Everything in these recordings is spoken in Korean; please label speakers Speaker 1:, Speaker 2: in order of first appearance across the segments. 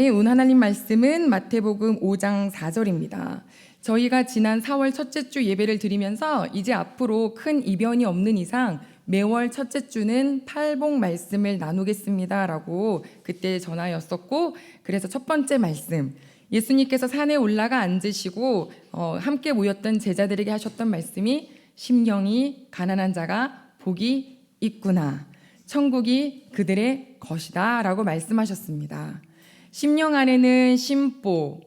Speaker 1: 오늘 하나님 말씀은 마태복음 5장 4절입니다. 저희가 지난 4월 첫째 주 예배를 드리면서 이제 앞으로 큰 이변이 없는 이상 매월 첫째 주는 팔복 말씀을 나누겠습니다 라고 그때 전하였었고, 그래서 첫 번째 말씀, 예수님께서 산에 올라가 앉으시고 함께 모였던 제자들에게 하셨던 말씀이 심령이 가난한 자가 복이 있구나, 천국이 그들의 것이다 라고 말씀하셨습니다. 심령 안에는 심보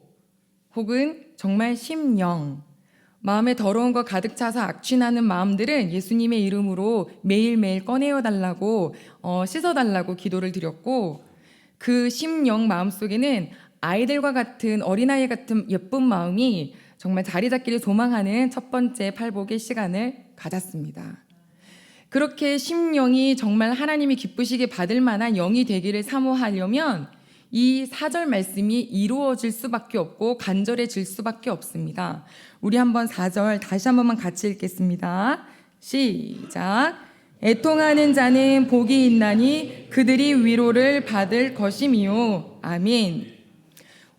Speaker 1: 혹은 정말 심령, 마음에 더러운 거 가득 차서 악취나는 마음들은 예수님의 이름으로 매일매일 꺼내어 달라고 씻어달라고 기도를 드렸고, 그 심령 마음속에는 아이들과 같은, 어린아이 같은 예쁜 마음이 정말 자리 잡기를 소망하는 첫 번째 팔복의 시간을 가졌습니다. 그렇게 심령이 정말 하나님이 기쁘시게 받을 만한 영이 되기를 사모하려면 이 4절 말씀이 이루어질 수밖에 없고 간절해질 수밖에 없습니다. 우리 한번 4절 다시 한 번만 같이 읽겠습니다. 시작. 애통하는 자는 복이 있나니 그들이 위로를 받을 것임이요. 아멘.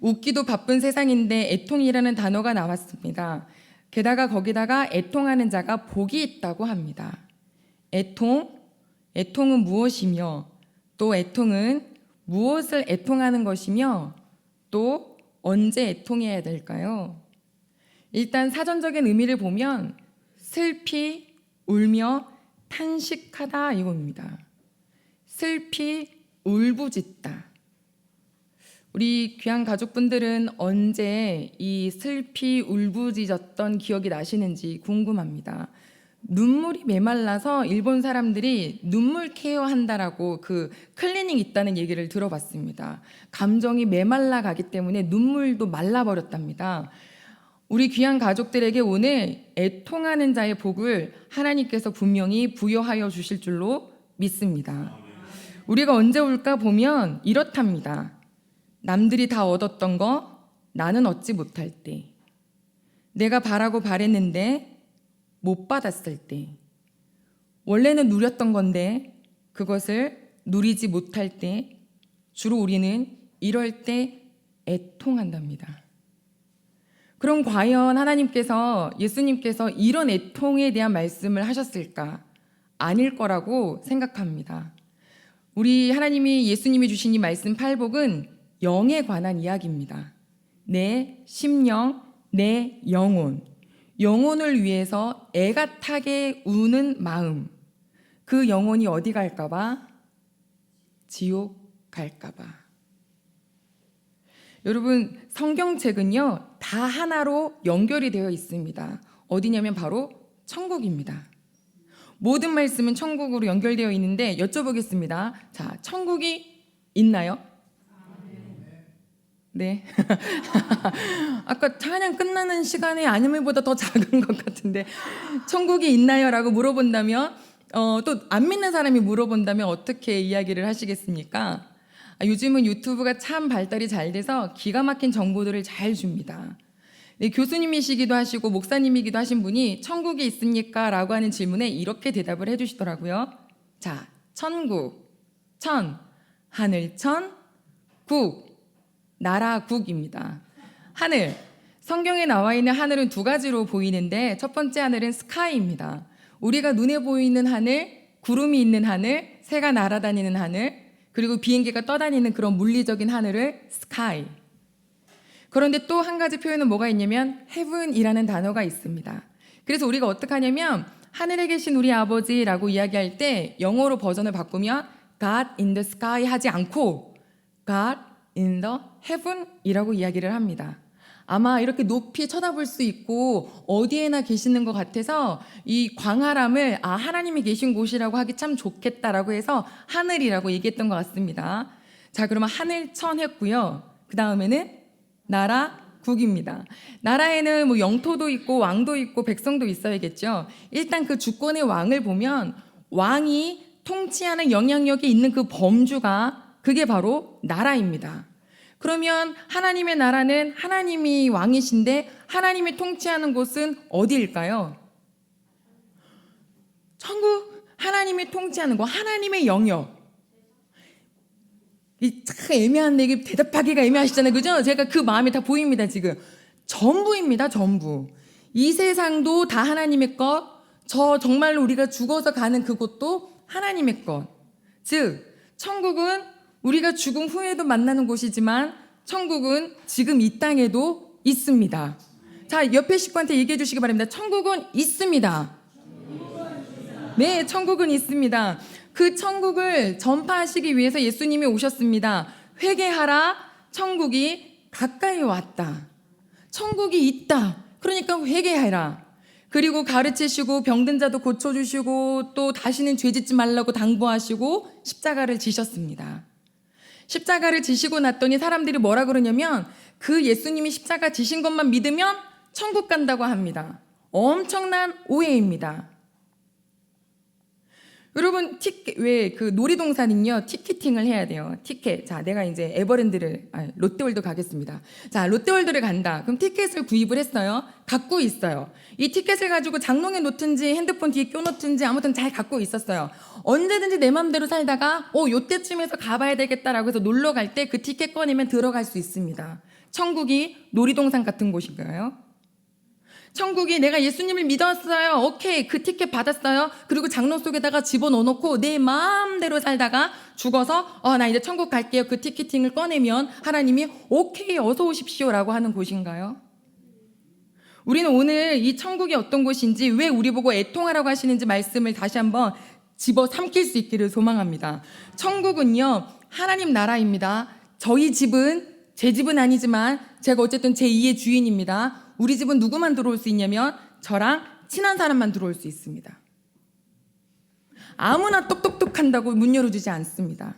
Speaker 1: 웃기도 바쁜 세상인데 애통이라는 단어가 나왔습니다. 게다가 거기다가 애통하는 자가 복이 있다고 합니다. 애통은 무엇이며, 또 애통은 무엇을 애통하는 것이며, 또 언제 애통해야 될까요? 일단 사전적인 의미를 보면 슬피 울며 탄식하다 이겁니다. 슬피 울부짖다. 우리 귀한 가족분들은 언제 이 슬피 울부짖었던 기억이 나시는지 궁금합니다. 눈물이 메말라서 일본 사람들이 눈물 케어 한다라고 그 클리닉 있다는 얘기를 들어봤습니다. 감정이 메말라 가기 때문에 눈물도 말라버렸답니다. 우리 귀한 가족들에게 오늘 애통하는 자의 복을 하나님께서 분명히 부여하여 주실 줄로 믿습니다. 우리가 언제 올까 보면 이렇답니다. 남들이 다 얻었던 거 나는 얻지 못할 때, 내가 바라고 바랬는데 못 받았을 때, 원래는 누렸던 건데 그것을 누리지 못할 때, 주로 우리는 이럴 때 애통한답니다. 그럼 과연 하나님께서, 예수님께서 이런 애통에 대한 말씀을 하셨을까? 아닐 거라고 생각합니다. 우리 하나님이, 예수님이 주신 이 말씀 팔복은 영에 관한 이야기입니다. 내 심령, 내 영혼을 위해서 애가 타게 우는 마음, 그 영혼이 어디 갈까봐? 지옥 갈까봐. 여러분, 성경책은요 다 하나로 연결이 되어 있습니다. 어디냐면 바로 천국입니다. 모든 말씀은 천국으로 연결되어 있는데 여쭤보겠습니다. 자, 천국이 있나요? 네. 아까 찬양 끝나는 시간에 아니면보다 더 작은 것 같은데, 천국이 있나요? 라고 물어본다면, 또 안 믿는 사람이 물어본다면 어떻게 이야기를 하시겠습니까? 요즘은 유튜브가 참 발달이 잘 돼서 기가 막힌 정보들을 잘 줍니다. 네, 교수님이시기도 하시고 목사님이기도 하신 분이 천국이 있습니까? 라고 하는 질문에 이렇게 대답을 해주시더라고요. 자, 천국, 하늘천, 국, 나라국입니다. 하늘, 성경에 나와 있는 하늘은 두 가지로 보이는데 첫 번째 하늘은 스카이입니다. 우리가 눈에 보이는 하늘, 구름이 있는 하늘, 새가 날아다니는 하늘, 그리고 비행기가 떠다니는 그런 물리적인 하늘을 스카이. 그런데 또 한 가지 표현은 뭐가 있냐면 heaven이라는 단어가 있습니다. 그래서 우리가 어떻게 하냐면 하늘에 계신 우리 아버지라고 이야기할 때 영어로 버전을 바꾸면 God in the sky 하지 않고 God in the heaven 이라고 이야기를 합니다. 아마 이렇게 높이 쳐다볼 수 있고 어디에나 계시는 것 같아서 이 광활함을 하나님이 계신 곳이라고 하기 참 좋겠다라고 해서 하늘이라고 얘기했던 것 같습니다. 자, 그러면 하늘천 했고요. 그 다음에는 나라국입니다. 나라에는 뭐 영토도 있고 왕도 있고 백성도 있어야겠죠. 일단 그 주권의 왕을 보면 왕이 통치하는 영향력이 있는 그 범주가 그게 바로 나라입니다. 그러면 하나님의 나라는 하나님이 왕이신데 하나님이 통치하는 곳은 어디일까요? 천국, 하나님이 통치하는 곳, 하나님의 영역. 이 참 애매한 얘기 대답하기가 애매하시잖아요. 그죠? 제가 그 마음이 다 보입니다, 지금. 전부입니다, 전부. 이 세상도 다 하나님의 것, 저 정말로 우리가 죽어서 가는 그곳도 하나님의 것. 즉, 천국은 우리가 죽음 후에도 만나는 곳이지만 천국은 지금 이 땅에도 있습니다. 자, 옆에 식구한테 얘기해 주시기 바랍니다. 천국은 있습니다. 네, 천국은 있습니다. 그 천국을 전파하시기 위해서 예수님이 오셨습니다. 회개하라, 천국이 가까이 왔다. 천국이 있다. 그러니까 회개해라. 그리고 가르치시고 병든 자도 고쳐주시고 또 다시는 죄 짓지 말라고 당부하시고 십자가를 지셨습니다. 십자가를 지시고 났더니 사람들이 뭐라 그러냐면 그 예수님이 십자가 지신 것만 믿으면 천국 간다고 합니다. 엄청난 오해입니다. 여러분, 왜 그 놀이동산은요, 티켓팅을 해야 돼요. 티켓. 자, 내가 이제 롯데월드 가겠습니다. 자, 롯데월드를 간다. 그럼 티켓을 구입을 했어요. 갖고 있어요. 이 티켓을 가지고 장롱에 놓든지 핸드폰 뒤에 껴놓든지 아무튼 잘 갖고 있었어요. 언제든지 내 맘대로 살다가, 요때쯤에서 가봐야 되겠다라고 해서 놀러 갈 때 그 티켓 꺼내면 들어갈 수 있습니다. 천국이 놀이동산 같은 곳인가요? 천국이 내가 예수님을 믿었어요. 오케이. 그 티켓 받았어요. 그리고 장롱 속에다가 집어넣어놓고 내 마음대로 살다가 죽어서 나 이제 천국 갈게요. 그 티켓팅을 꺼내면 하나님이 오케이 어서 오십시오라고 하는 곳인가요? 우리는 오늘 이 천국이 어떤 곳인지 왜 우리 보고 애통하라고 하시는지 말씀을 다시 한번 집어 삼킬 수 있기를 소망합니다. 천국은요 하나님 나라입니다. 저희 집은 제 집은 아니지만 제가 어쨌든 제2의 주인입니다. 우리 집은 누구만 들어올 수 있냐면 저랑 친한 사람만 들어올 수 있습니다. 아무나 똑똑똑한다고 문 열어주지 않습니다.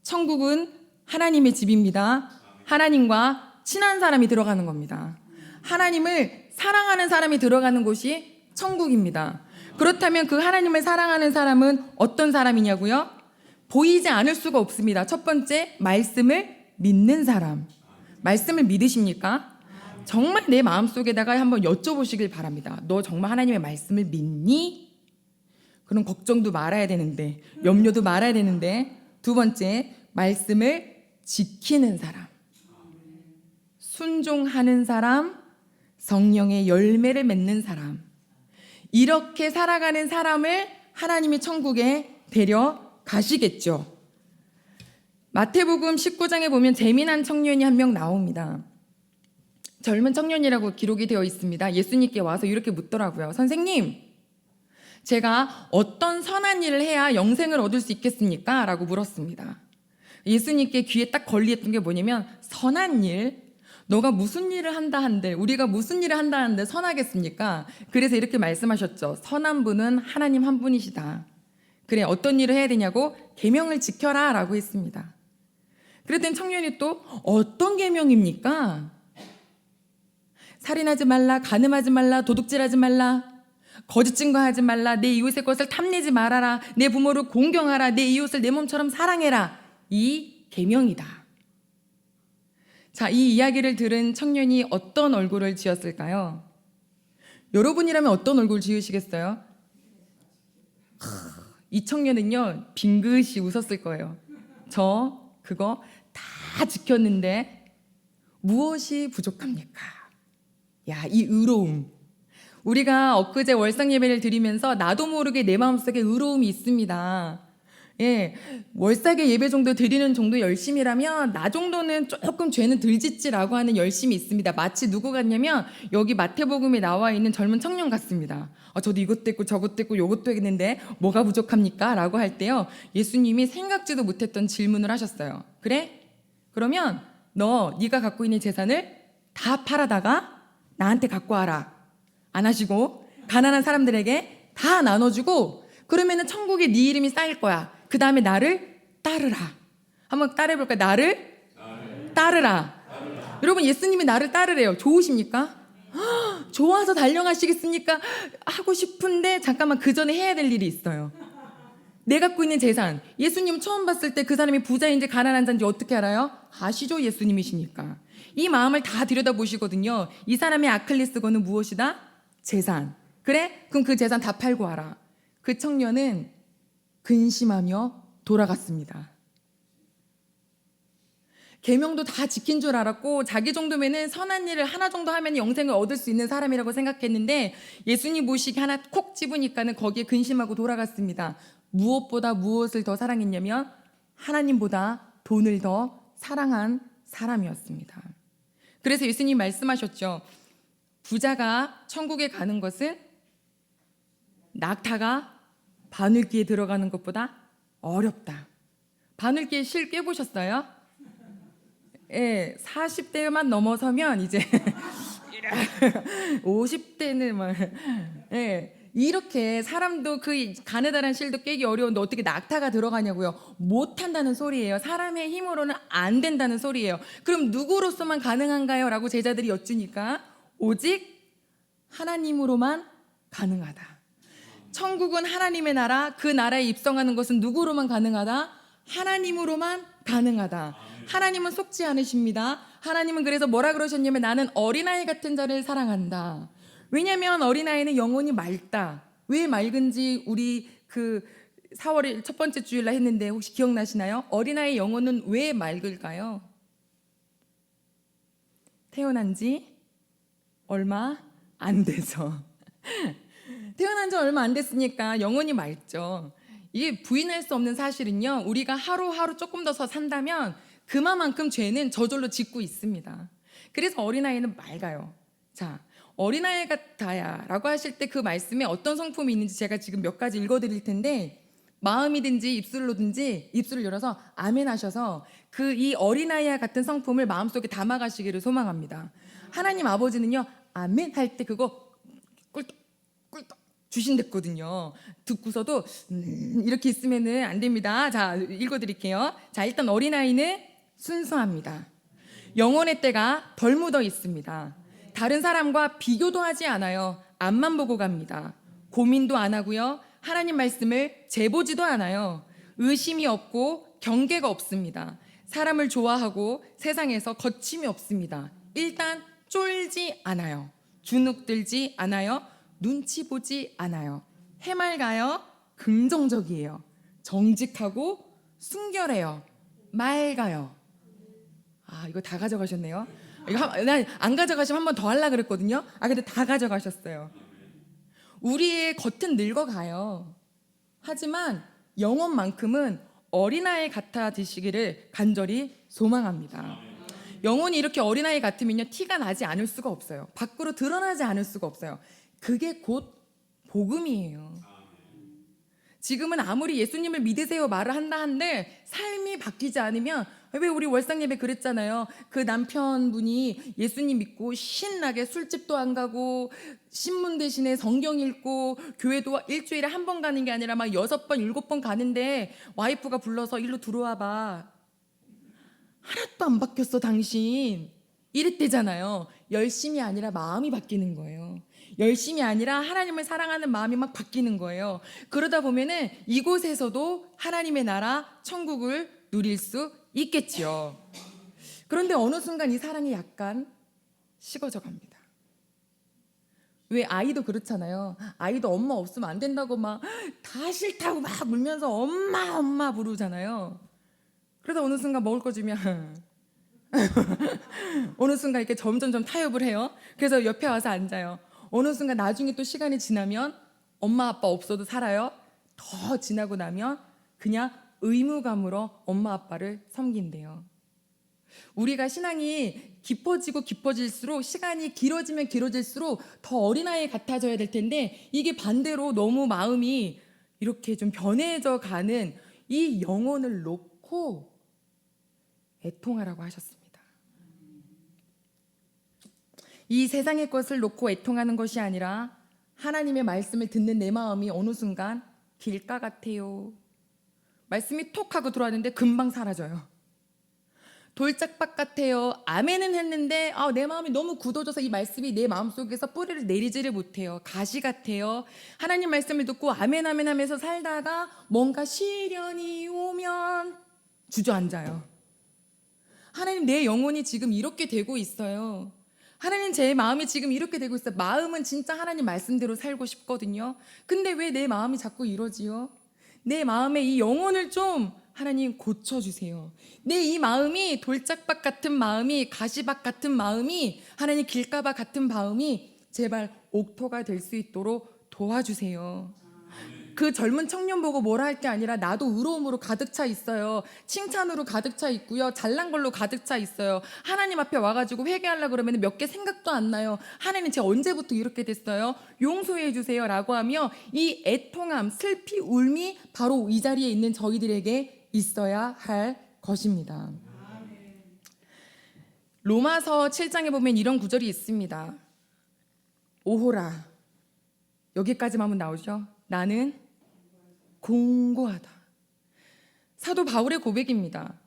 Speaker 1: 천국은 하나님의 집입니다. 하나님과 친한 사람이 들어가는 겁니다. 하나님을 사랑하는 사람이 들어가는 곳이 천국입니다. 그렇다면 그 하나님을 사랑하는 사람은 어떤 사람이냐고요? 보이지 않을 수가 없습니다. 첫 번째, 말씀을 믿는 사람. 말씀을 믿으십니까? 정말 내 마음속에다가 한번 여쭤보시길 바랍니다. 너 정말 하나님의 말씀을 믿니? 그럼 걱정도 말아야 되는데, 염려도 말아야 되는데, 두 번째, 말씀을 지키는 사람. 순종하는 사람, 성령의 열매를 맺는 사람. 이렇게 살아가는 사람을 하나님이 천국에 데려가시겠죠. 마태복음 19장에 보면 재미난 청년이 한 명 나옵니다. 젊은 청년이라고 기록이 되어 있습니다. 예수님께 와서 이렇게 묻더라고요. 선생님, 제가 어떤 선한 일을 해야 영생을 얻을 수 있겠습니까? 라고 물었습니다. 예수님께 귀에 딱 걸리했던 게 뭐냐면 선한 일, 너가 무슨 일을 한다 한들 우리가 무슨 일을 한다 한들 선하겠습니까? 그래서 이렇게 말씀하셨죠. 선한 분은 하나님 한 분이시다. 그래, 어떤 일을 해야 되냐고? 계명을 지켜라 라고 했습니다. 그랬더니 청년이 또 어떤 계명입니까? 살인하지 말라, 간음하지 말라, 도둑질하지 말라, 거짓 증거하지 말라, 내 이웃의 것을 탐내지 말아라, 내 부모를 공경하라, 내 이웃을 내 몸처럼 사랑해라. 이 계명이다. 자, 이 이야기를 들은 청년이 어떤 얼굴을 지었을까요? 여러분이라면 어떤 얼굴 지으시겠어요? 이 청년은요 빙긋이 웃었을 거예요. 저 그거 다 지켰는데 무엇이 부족합니까? 야, 이 의로움. 우리가 엊그제 월상 예배를 드리면서 나도 모르게 내 마음속에 의로움이 있습니다. 예, 월삭의 예배 정도 드리는 정도 열심이라면 나 정도는 조금 죄는 덜 짓지라고 하는 열심이 있습니다. 마치 누구 같냐면 여기 마태복음에 나와 있는 젊은 청년 같습니다. 저도 이것도 했고 저것도 했고 요것도 했는데 뭐가 부족합니까? 라고 할 때요 예수님이 생각지도 못했던 질문을 하셨어요. 그래? 그러면 네가 갖고 있는 재산을 다 팔아다가 나한테 갖고 와라. 안 하시고 가난한 사람들에게 다 나눠주고 그러면은 천국에 네 이름이 쌓일 거야. 그 다음에 나를 따르라. 한번 따라해볼까요? 나를 따르라. 여러분, 예수님이 나를 따르래요. 좋으십니까? 좋아서 달려가시겠습니까? 하고 싶은데 잠깐만 그 전에 해야 될 일이 있어요. 내가 갖고 있는 재산. 예수님 처음 봤을 때 그 사람이 부자인지 가난한 자인지 어떻게 알아요? 아시죠? 예수님이시니까. 이 마음을 다 들여다보시거든요. 이 사람의 아킬레스건은 무엇이다? 재산. 그래? 그럼 그 재산 다 팔고 와라. 그 청년은 근심하며 돌아갔습니다. 계명도 다 지킨 줄 알았고 자기 정도면은 선한 일을 하나 정도 하면 영생을 얻을 수 있는 사람이라고 생각했는데 예수님 모시기 하나 콕 집으니까는 거기에 근심하고 돌아갔습니다. 무엇보다 무엇을 더 사랑했냐면 하나님보다 돈을 더 사랑한 사람이었습니다. 그래서 예수님 말씀하셨죠. 부자가 천국에 가는 것은 낙타가 바늘기에 들어가는 것보다 어렵다. 바늘기에 실 꿰보셨어요? 예, 40대만 넘어서면 이제 50대는 막 예, 이렇게 사람도 그 가느다란 실도 깨기 어려운데 어떻게 낙타가 들어가냐고요. 못한다는 소리예요. 사람의 힘으로는 안 된다는 소리예요. 그럼 누구로서만 가능한가요? 라고 제자들이 여쭈니까 오직 하나님으로만 가능하다. 천국은 하나님의 나라, 그 나라에 입성하는 것은 누구로만 가능하다? 하나님으로만 가능하다. 하나님은 속지 않으십니다. 하나님은 그래서 뭐라 그러셨냐면 나는 어린아이 같은 자를 사랑한다. 왜냐하면 어린아이는 영혼이 맑다. 왜 맑은지 우리 그 4월 첫 번째 주일날 했는데 혹시 기억나시나요? 어린아이 영혼은 왜 맑을까요? 태어난 지 얼마 안 돼서 태어난 지 얼마 안 됐으니까 영혼이 맑죠. 이게 부인할 수 없는 사실은요. 우리가 하루하루 조금 더 산다면 그만큼 죄는 저절로 짓고 있습니다. 그래서 어린아이는 맑아요. 자, 어린아이 같아야 라고 하실 때 그 말씀에 어떤 성품이 있는지 제가 지금 몇 가지 읽어드릴 텐데 마음이든지 입술로든지 입술을 열어서 아멘 하셔서 그 이 어린아이와 같은 성품을 마음속에 담아가시기를 소망합니다. 하나님 아버지는요. 아멘 할 때 그거 꿀떡 주신댔거든요. 듣고서도 이렇게 있으면은 안 됩니다. 자, 읽어드릴게요. 자, 일단 어린아이는 순수합니다. 영혼의 때가 덜 묻어 있습니다. 다른 사람과 비교도 하지 않아요. 앞만 보고 갑니다. 고민도 안 하고요. 하나님 말씀을 재보지도 않아요. 의심이 없고 경계가 없습니다. 사람을 좋아하고 세상에서 거침이 없습니다. 일단 쫄지 않아요. 주눅들지 않아요. 눈치 보지 않아요. 해맑아요. 긍정적이에요. 정직하고 순결해요. 맑아요. 아, 이거 다 가져가셨네요. 이거 난 안 가져가시면 한 번 더 하려고 그랬거든요. 아, 근데 다 가져가셨어요. 우리의 겉은 늙어가요. 하지만 영혼만큼은 어린아이 같아지시기를 간절히 소망합니다. 영혼이 이렇게 어린아이 같으면요, 티가 나지 않을 수가 없어요. 밖으로 드러나지 않을 수가 없어요. 그게 곧 복음이에요. 지금은 아무리 예수님을 믿으세요 말을 한다 한들 삶이 바뀌지 않으면, 왜 우리 월상예배 그랬잖아요. 그 남편분이 예수님 믿고 신나게 술집도 안 가고 신문 대신에 성경 읽고 교회도 일주일에 한 번 가는 게 아니라 막 6번 7번 가는데 와이프가 불러서 일로 들어와 봐. 하나도 안 바뀌었어 당신. 이랬대잖아요. 열심이 아니라 마음이 바뀌는 거예요. 열심이 아니라 하나님을 사랑하는 마음이 막 바뀌는 거예요. 그러다 보면은 이곳에서도 하나님의 나라 천국을 누릴 수 있겠지요. 그런데 어느 순간 이 사랑이 약간 식어져 갑니다. 왜 아이도 그렇잖아요. 아이도 엄마 없으면 안 된다고 막 다 싫다고 막 울면서 엄마 부르잖아요. 그러다 어느 순간 먹을 거 주면 어느 순간 이렇게 점점 타협을 해요. 그래서 옆에 와서 앉아요. 어느 순간 나중에 또 시간이 지나면 엄마 아빠 없어도 살아요. 더 지나고 나면 그냥 의무감으로 엄마 아빠를 섬긴대요. 우리가 신앙이 깊어지고 깊어질수록 시간이 길어지면 길어질수록 더 어린아이 같아져야 될 텐데 이게 반대로 너무 마음이 이렇게 좀 변해져 가는 이 영혼을 놓고 애통하라고 하셨습니다. 이 세상의 것을 놓고 애통하는 것이 아니라 하나님의 말씀을 듣는 내 마음이 어느 순간 길가 같아요. 말씀이 톡 하고 들어왔는데 금방 사라져요. 돌짝밭 같아요. 아멘은 했는데 내 마음이 너무 굳어져서 이 말씀이 내 마음속에서 뿌리를 내리지를 못해요. 가시 같아요. 하나님 말씀을 듣고 아멘 하면서 살다가 뭔가 시련이 오면 주저앉아요. 하나님, 내 영혼이 지금 이렇게 되고 있어요. 하나님, 제 마음이 지금 이렇게 되고 있어요. 마음은 진짜 하나님 말씀대로 살고 싶거든요. 근데 왜 내 마음이 자꾸 이러지요? 내 마음의 이 영혼을 좀 하나님 고쳐주세요. 내 이 마음이 돌짝밭 같은 마음이, 가시밭 같은 마음이, 하나님 길가밭 같은 마음이 제발 옥토가 될 수 있도록 도와주세요. 그 젊은 청년 보고 뭐라 할 게 아니라 나도 의로움으로 가득 차 있어요. 칭찬으로 가득 차 있고요. 잘난 걸로 가득 차 있어요. 하나님 앞에 와가지고 회개하려고 그러면 몇 개 생각도 안 나요. 하나님 제가 언제부터 이렇게 됐어요? 용서해 주세요 라고 하며 이 애통함, 슬피, 울미 바로 이 자리에 있는 저희들에게 있어야 할 것입니다. 로마서 7장에 보면 이런 구절이 있습니다. 오호라, 여기까지만 하면 나오죠. 나는 공고하다. 사도 바울의 고백입니다.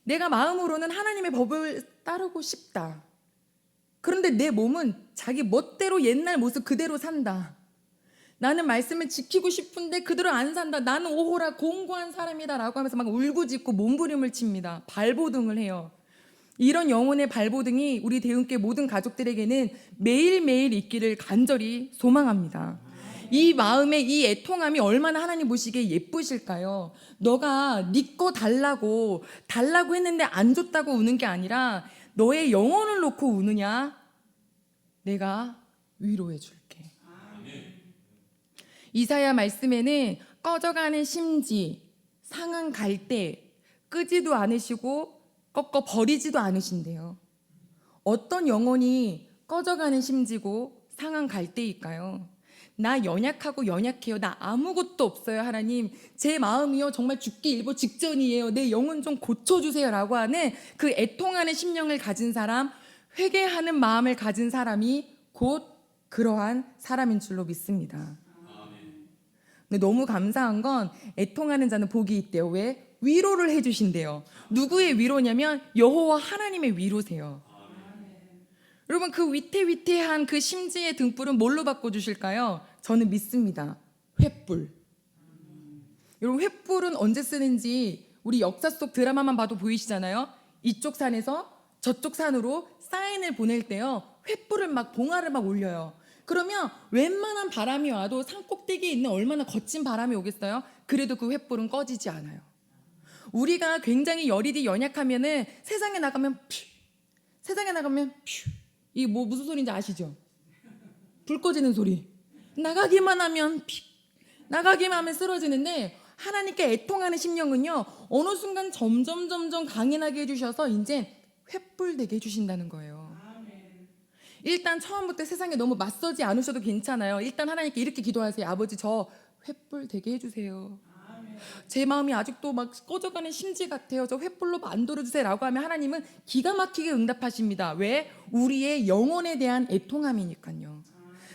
Speaker 1: 내가 마음으로는 하나님의 법을 따르고 싶다. 그런데 내 몸은 자기 멋대로 옛날 모습 그대로 산다. 나는 말씀을 지키고 싶은데 그대로 안 산다. 나는 오호라 공고한 사람이다 라고 하면서 막 울부짖고 몸부림을 칩니다. 발버둥을 해요. 이런 영혼의 발버둥이 우리 대운교회 모든 가족들에게는 매일매일 있기를 간절히 소망합니다. 이 마음의 이 애통함이 얼마나 하나님 보시기에 예쁘실까요? 너가 네 거 달라고 했는데 안 줬다고 우는 게 아니라 너의 영혼을 놓고 우느냐? 내가 위로해 줄게. 이사야 말씀에는 꺼져가는 심지, 상한 갈대, 끄지도 않으시고 꺾어 버리지도 않으신대요. 어떤 영혼이 꺼져가는 심지고 상한 갈대일까요? 나 연약하고 연약해요. 나 아무것도 없어요. 하나님 제 마음이요 정말 죽기 일보 직전이에요. 내 영혼 좀 고쳐주세요 라고 하는 그 애통하는 심령을 가진 사람, 회개하는 마음을 가진 사람이 곧 그러한 사람인 줄로 믿습니다. 근데 너무 감사한 건 애통하는 자는 복이 있대요. 왜? 위로를 해주신대요. 누구의 위로냐면 여호와 하나님의 위로세요. 여러분 그 위태위태한 그 심지의 등불은 뭘로 바꿔주실까요? 저는 믿습니다. 횃불. 여러분 횃불은 언제 쓰는지 우리 역사 속 드라마만 봐도 보이시잖아요. 이쪽 산에서 저쪽 산으로 사인을 보낼 때요 횃불을 막 봉화를 막 올려요. 그러면 웬만한 바람이 와도 산 꼭대기에 있는 얼마나 거친 바람이 오겠어요? 그래도 그 횃불은 꺼지지 않아요. 우리가 굉장히 열이 연약하면은 세상에 나가면 이 뭐 무슨 소리인지 아시죠? 불 꺼지는 소리. 나가기만 하면 나가기만 하면 쓰러지는데 하나님께 애통하는 심령은요 어느 순간 점점 강인하게 해주셔서 이제 횃불 되게 해주신다는 거예요. 일단 처음부터 세상에 너무 맞서지 않으셔도 괜찮아요. 일단 하나님께 이렇게 기도하세요. 아버지 저 횃불 되게 해주세요. 제 마음이 아직도 막 꺼져가는 심지 같아요. 저 횃불로 만들어주세요 라고 하면 하나님은 기가 막히게 응답하십니다. 왜? 우리의 영혼에 대한 애통함이니까요.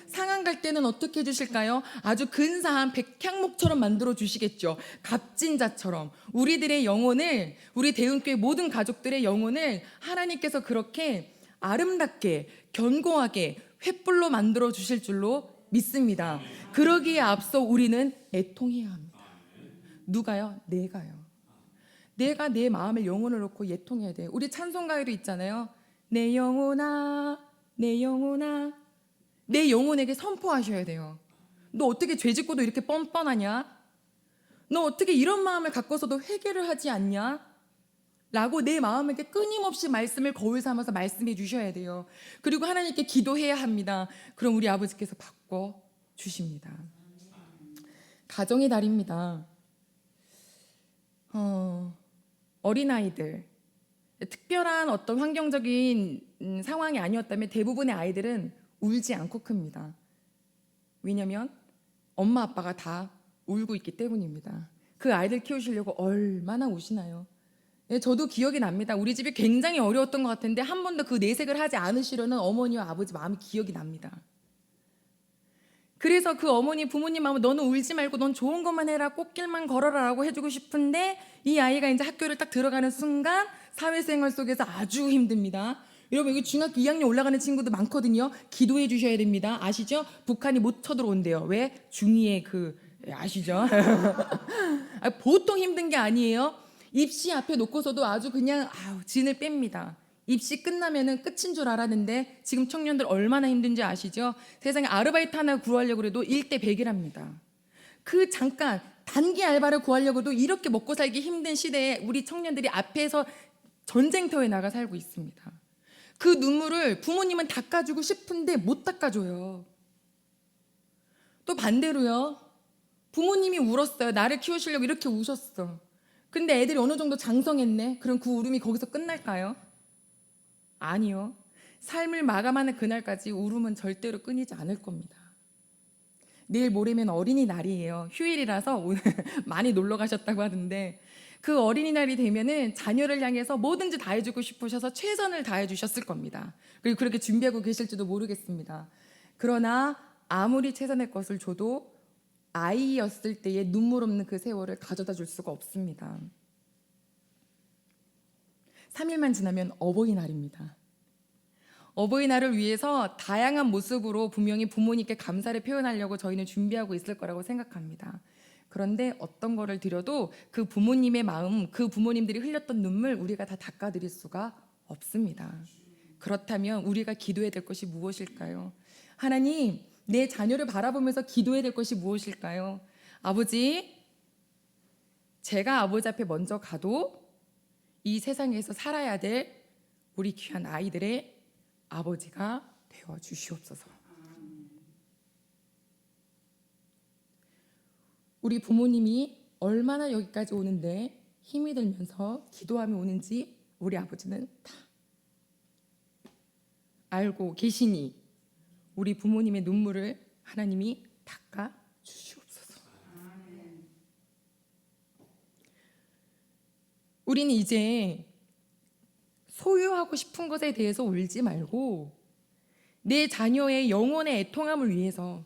Speaker 1: 상한 갈 때는 어떻게 해주실까요? 아주 근사한 백향목처럼 만들어 주시겠죠. 값진 자처럼 우리들의 영혼을, 우리 대운교회 모든 가족들의 영혼을 하나님께서 그렇게 아름답게 견고하게 횃불로 만들어 주실 줄로 믿습니다. 그러기에 앞서 우리는 애통해야 합니다. 누가요? 내가요. 내가 내 마음을 영혼을 놓고 애통해야 돼요. 우리 찬송가에도 있잖아요. 내 영혼아 내 영혼아, 내 영혼에게 선포하셔야 돼요. 너 어떻게 죄 짓고도 이렇게 뻔뻔하냐? 너 어떻게 이런 마음을 갖고서도 회개를 하지 않냐? 라고 내 마음에게 끊임없이 말씀을 거울 삼아서 말씀해 주셔야 돼요. 그리고 하나님께 기도해야 합니다. 그럼 우리 아버지께서 바꿔 주십니다. 가정의 달입니다. 어린아이들, 특별한 어떤 환경적인 상황이 아니었다면 대부분의 아이들은 울지 않고 큽니다. 왜냐하면 엄마 아빠가 다 울고 있기 때문입니다. 그 아이들 키우시려고 얼마나 우시나요? 저도 기억이 납니다. 우리 집이 굉장히 어려웠던 것 같은데 한 번도 그 내색을 하지 않으시려는 어머니와 아버지 마음이 기억이 납니다. 그래서 그 어머니, 부모님 마음은 너는 울지 말고 넌 좋은 것만 해라, 꽃길만 걸어라 라고 해주고 싶은데 이 아이가 이제 학교를 딱 들어가는 순간 사회생활 속에서 아주 힘듭니다. 여러분 여기 중학교 2학년 올라가는 친구들 많거든요. 기도해 주셔야 됩니다. 아시죠? 북한이 못 쳐들어온대요. 왜? 중2의 아시죠? 보통 힘든 게 아니에요. 입시 앞에 놓고서도 아주 그냥 진을 뺍니다. 입시 끝나면은 끝인 줄 알았는데 지금 청년들 얼마나 힘든지 아시죠? 세상에 아르바이트 하나 구하려고 해도 1대 100이랍니다. 그 잠깐 단기 알바를 구하려고도 이렇게 먹고 살기 힘든 시대에 우리 청년들이 앞에서 전쟁터에 나가 살고 있습니다. 그 눈물을 부모님은 닦아주고 싶은데 못 닦아줘요. 또 반대로요. 부모님이 울었어요. 나를 키우시려고 이렇게 우셨어. 근데 애들이 어느 정도 장성했네. 그럼 그 울음이 거기서 끝날까요? 아니요. 삶을 마감하는 그날까지 울음은 절대로 끊이지 않을 겁니다. 내일 모레면 어린이날이에요. 휴일이라서 오늘 많이 놀러 가셨다고 하던데, 그 어린이날이 되면은 자녀를 향해서 뭐든지 다 해주고 싶으셔서 최선을 다해 주셨을 겁니다. 그리고 그렇게 준비하고 계실지도 모르겠습니다. 그러나 아무리 최선의 것을 줘도 아이였을 때의 눈물 없는 그 세월을 가져다 줄 수가 없습니다. 3일만 지나면 어버이날입니다. 어버이날을 위해서 다양한 모습으로 분명히 부모님께 감사를 표현하려고 저희는 준비하고 있을 거라고 생각합니다. 그런데 어떤 거를 드려도 그 부모님의 마음, 그 부모님들이 흘렸던 눈물 우리가 다 닦아드릴 수가 없습니다. 그렇다면 우리가 기도해야 될 것이 무엇일까요? 하나님, 내 자녀를 바라보면서 기도해야 될 것이 무엇일까요? 아버지, 제가 아버지 앞에 먼저 가도 이 세상에서 살아야 될 우리 귀한 아이들의 아버지가 되어 주시옵소서. 우리 부모님이 얼마나 여기까지 오는데 힘이 들면서 기도하며 오는지 우리 아버지는 다 알고 계시니 우리 부모님의 눈물을 하나님이 닦아 주시옵소서. 우리는 이제 소유하고 싶은 것에 대해서 울지 말고 내 자녀의 영혼의 애통함을 위해서,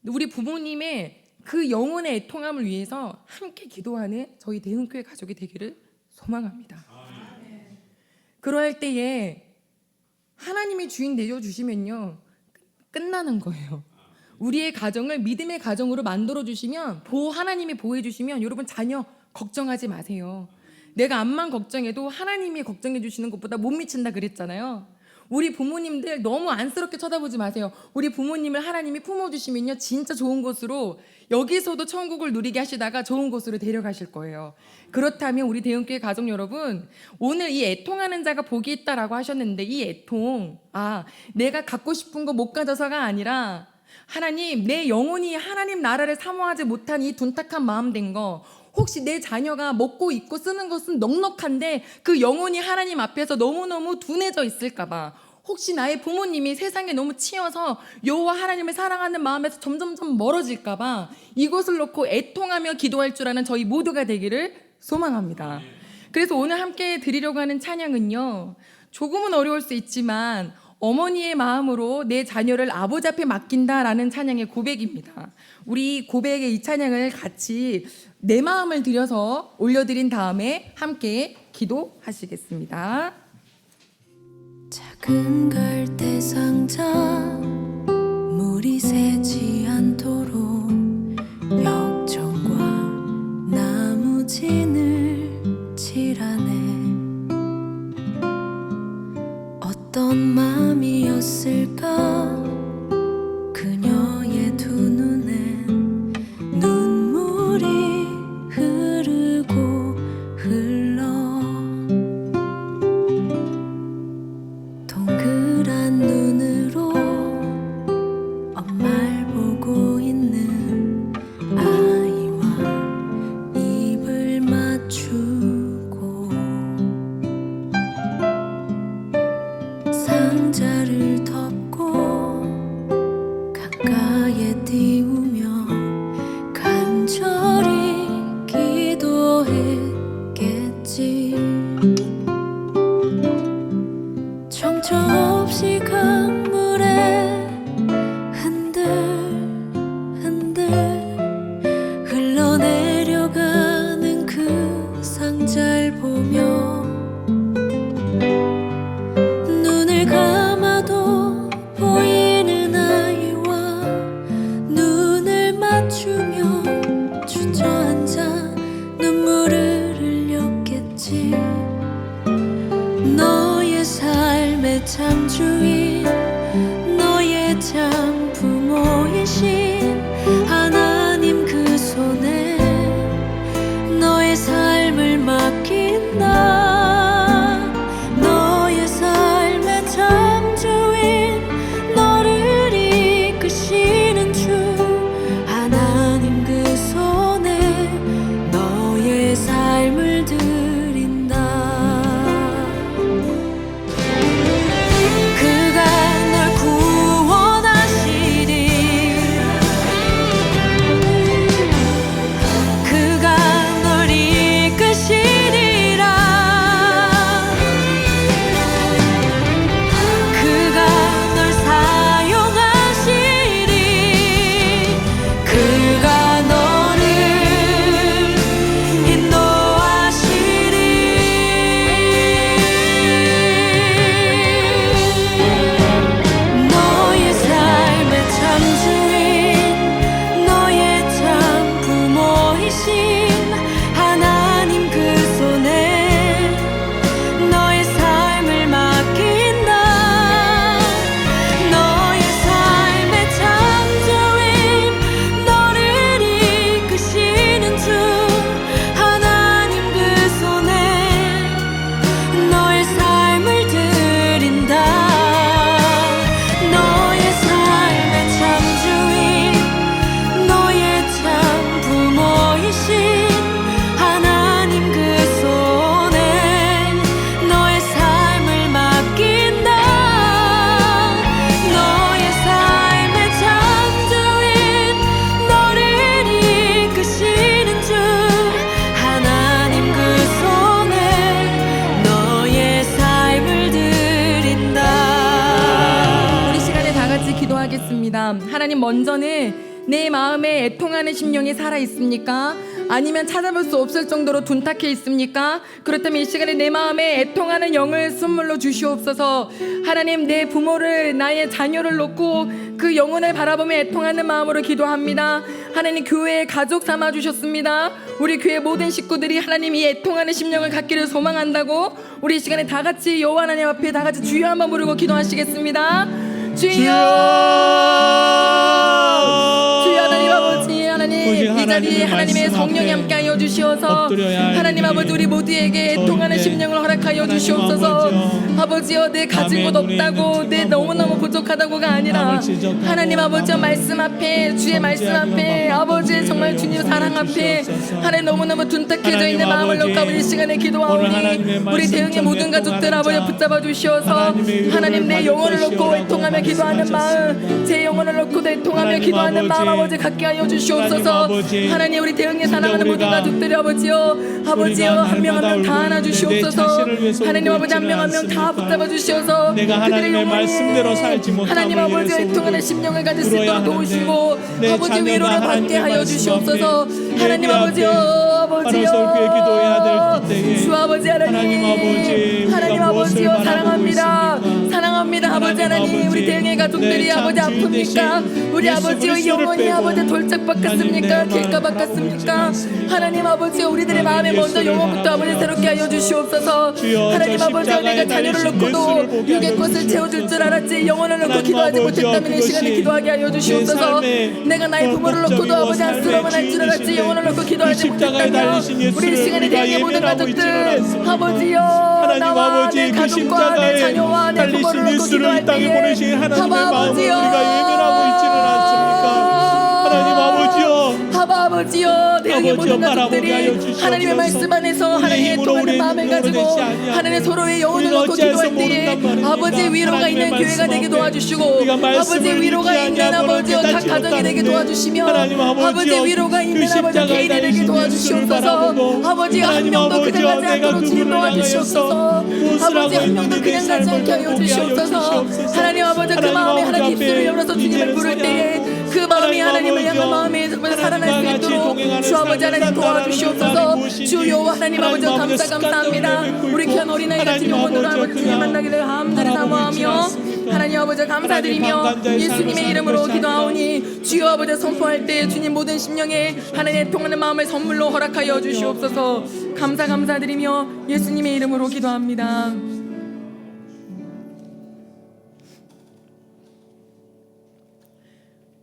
Speaker 1: 우리 부모님의 그 영혼의 애통함을 위해서 함께 기도하는 저희 대흥교회 가족이 되기를 소망합니다. 그럴 때에 하나님이 주인 내려주시면요 끝나는 거예요. 우리의 가정을 믿음의 가정으로 만들어주시면, 하나님이 보호해주시면 여러분 자녀 걱정하지 마세요. 내가 암만 걱정해도 하나님이 걱정해 주시는 것보다 못 미친다 그랬잖아요. 우리 부모님들 너무 안쓰럽게 쳐다보지 마세요. 우리 부모님을 하나님이 품어주시면요 진짜 좋은 곳으로, 여기서도 천국을 누리게 하시다가 좋은 곳으로 데려가실 거예요. 그렇다면 우리 대흥교회 가족 여러분, 오늘 이 애통하는 자가 복이 있다라고 하셨는데, 이 애통, 내가 갖고 싶은 거 못 가져서가 아니라 하나님, 내 영혼이 하나님 나라를 사모하지 못한 이 둔탁한 마음 된 거, 혹시 내 자녀가 먹고 입고 쓰는 것은 넉넉한데 그 영혼이 하나님 앞에서 너무너무 둔해져 있을까봐, 혹시 나의 부모님이 세상에 너무 치여서 여호와 하나님을 사랑하는 마음에서 점점점 멀어질까봐 이것을 놓고 애통하며 기도할 줄 아는 저희 모두가 되기를 소망합니다. 그래서 오늘 함께 드리려고 하는 찬양은요, 조금은 어려울 수 있지만 어머니의 마음으로 내 자녀를 아버지 앞에 맡긴다라는 찬양의 고백입니다. 우리 고백의 이 찬양을 같이 내 마음을 들여서 올려드린 다음에 함께 기도하시겠습니다.
Speaker 2: 작은 갈대 상자 물이 새지 않도록 역청과 나무진을 칠하네. 어떤 마음이었을까 그녀의 두 눈엔 눈물이 흐르고 흘러. 동그란 눈으로 엄마를 보고
Speaker 1: 하나님, 먼저는 내 마음에 애통하는 심령이 살아있습니까? 아니면 찾아볼 수 없을 정도로 둔탁해 있습니까? 그렇다면 이 시간에 내 마음에 애통하는 영을 선물로 주시옵소서. 하나님, 내 부모를, 나의 자녀를 놓고 그 영혼을 바라보며 애통하는 마음으로 기도합니다. 하나님, 교회의 가족 삼아 주셨습니다. 우리 교회 모든 식구들이 하나님 이 애통하는 심령을 갖기를 소망한다고 우리 이 시간에 다 같이 여호와 하나님 앞에 다 같이 주여 한번 부르고 기도하시겠습니다. 주여, 주여 하나님 아버지, 하나님 이 자리에 하나님의 성령이 함께하여 주시어서 하나님 아버지 우리 모두에게 애통하는 심령을 허락하여 주시옵소서. 아버지여, 내 가진 것 없다고, 내 너무너무 부족하다고가 아니라 하나님 아버지 말씀 앞에, 주의 말씀 앞에, 아버지 정말 주님 사랑 앞에 하나님 너무너무 둔탁해져 있는 마음을 놓고 아버지 이 시간에 기도하오니 우리 대응의 모든 가족들 아버지 붙잡아 주시어서 하나님 내 영혼을 놓고 애통하며 기도하는 마음, 제 영혼을 놓고 애통하며 기도하는 마음 아버지 갖게 하여 주시옵소서. 하나님 우리 대응에 사랑하는 모든 가족들이 아버지여, 아버지여 한 명 한 명 다 안아 주시옵소서. 하나님 아버지 한 명 한 명 다 붙잡아 주시어서 그들의 영혼이 하나님 아버지 애통하는 심령을 가질 수 있도록 도우시고 아버지 위로를 받게 하여 주시옵소서. 하나님 아버지여, 아버지여 주 아버지 하나님 아버지여 사랑합니다, 사랑합니다. 아버지 하나님 우리 대응의 가족들이 아버지 아픕니까? 우리 아버지의 영혼이 아버지 돌짝박았습니까? 길가박았습니까? 하나님 아버지여, 우리들의 마음에 먼저 영혼부터 아버지 새롭게 하여 주시옵소서. 하나님 아버지여, 내가 자녀를 놓고도 육의 것을 채워줄 줄 알았지 영혼을 놓고 기도하지 못했다면 이 시간에 기도하게 하여 주시옵소서. 내가 나의 부모를 놓고도 아버지 안쓰러움을 할 줄 알았지 영혼을 놓고 기도하지 못했다면 우리 이 시간에 대응의 모든 가족들 아버지여, 나와 내 가족과 내 자녀와 내 부모를 놓고 기도할 때에 아버지여, 아버지여, 대응의 모든 가족들이 하나님의 말씀 안에서 하나님의 애통하는 마음을 가지고 하나님의 서로의 영혼을 놓고 기도할 때에 아버지 위로가 있는 교회가 되게 도와주시고 아버지 위로가 있는 아버지여 각 가정이 되게 도와주시며 아버지 위로가 있는 아버지 개인이 되게 도와주시옵소서. 아버지 한 명도 그냥 가지 않도록 주님 도와주시옵소서. 아버지 한 명도 그냥 가지 않게 하여 주시옵소서. 하나님 아버지 그 마음에 하나님 입술을 열어서 주님을 부를 때에 그 마음이 하나님을 향한 마음에 정말 살아날 수 있도록 주 아버지 하나님 도와주시옵소서. 주 여호와 하나님 아버지 감사합니다. 우리 귀한 어린아이 같은 영혼으로 아버지 주님 만나기를 감사를 사모하며 하나님 아버지 감사드리며 예수님의 이름으로 기도하오니 주여 아버지 선포할 때 주님 모든 심령에 하나님의 통하는 마음을 선물로 허락하여 주시옵소서. 감사드리며 예수님의 이름으로 기도합니다.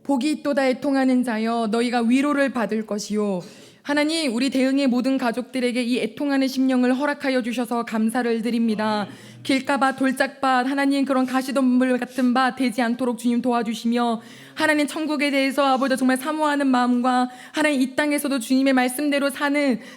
Speaker 1: 복이 있도다 애통하는 자여, 너희가 위로를 받을 것이요. 하나님 우리 대응의 모든 가족들에게 이 애통하는 심령을 허락하여 주셔서 감사를 드립니다. 길가밭 돌짝밭 하나님 그런 가시덤불 같은 밭 되지 않도록 주님 도와주시며 하나님 천국에 대해서 아버지 정말 사모하는 마음과 하나님 이 땅에서도 주님의 말씀대로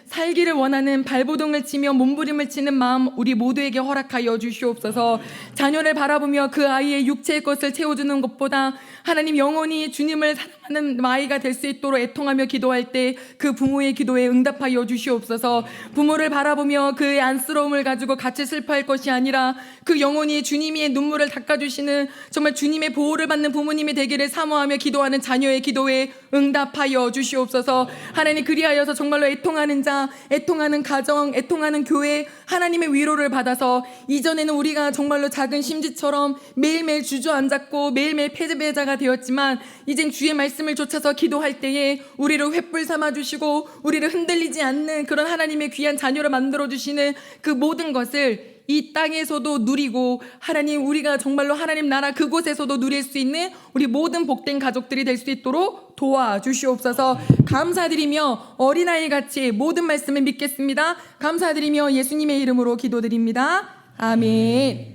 Speaker 1: 살기를 원하는 발버둥을 치며 몸부림을 치는 마음 우리 모두에게 허락하여 주시옵소서. 자녀를 바라보며 그 아이의 육체의 것을 채워주는 것보다 하나님 영원히 주님을 사랑하는 아이가 될 수 있도록 애통하며 기도할 때 그 부모의 기도에 응답하여 주시옵소서. 부모를 바라보며 그의 안쓰러움을 가지고 같이 슬퍼할 것이 아니라 그 영혼이 주님의 눈물을 닦아주시는 정말 주님의 보호를 받는 부모님이 되기를 사모하며 기도하는 자녀의 기도에 응답하여 주시옵소서. 하나님 그리하여서 정말로 애통하는 자, 애통하는 가정, 애통하는 교회 하나님의 위로를 받아서 이전에는 우리가 정말로 작은 심지처럼 매일매일 주저앉았고 매일매일 패배자가 되었지만 이젠 주의 말씀을 좇아서 기도할 때에 우리를 횃불 삼아주시고 우리를 흔들리지 않는 그런 하나님의 귀한 자녀를 만들어주시는 그 모든 것을 이 땅에서도 누리고 하나님 우리가 정말로 하나님 나라 그곳에서도 누릴 수 있는 우리 모든 복된 가족들이 될 수 있도록 도와주시옵소서. 감사드리며 어린아이같이 모든 말씀을 믿겠습니다. 감사드리며 예수님의 이름으로 기도드립니다. 아멘.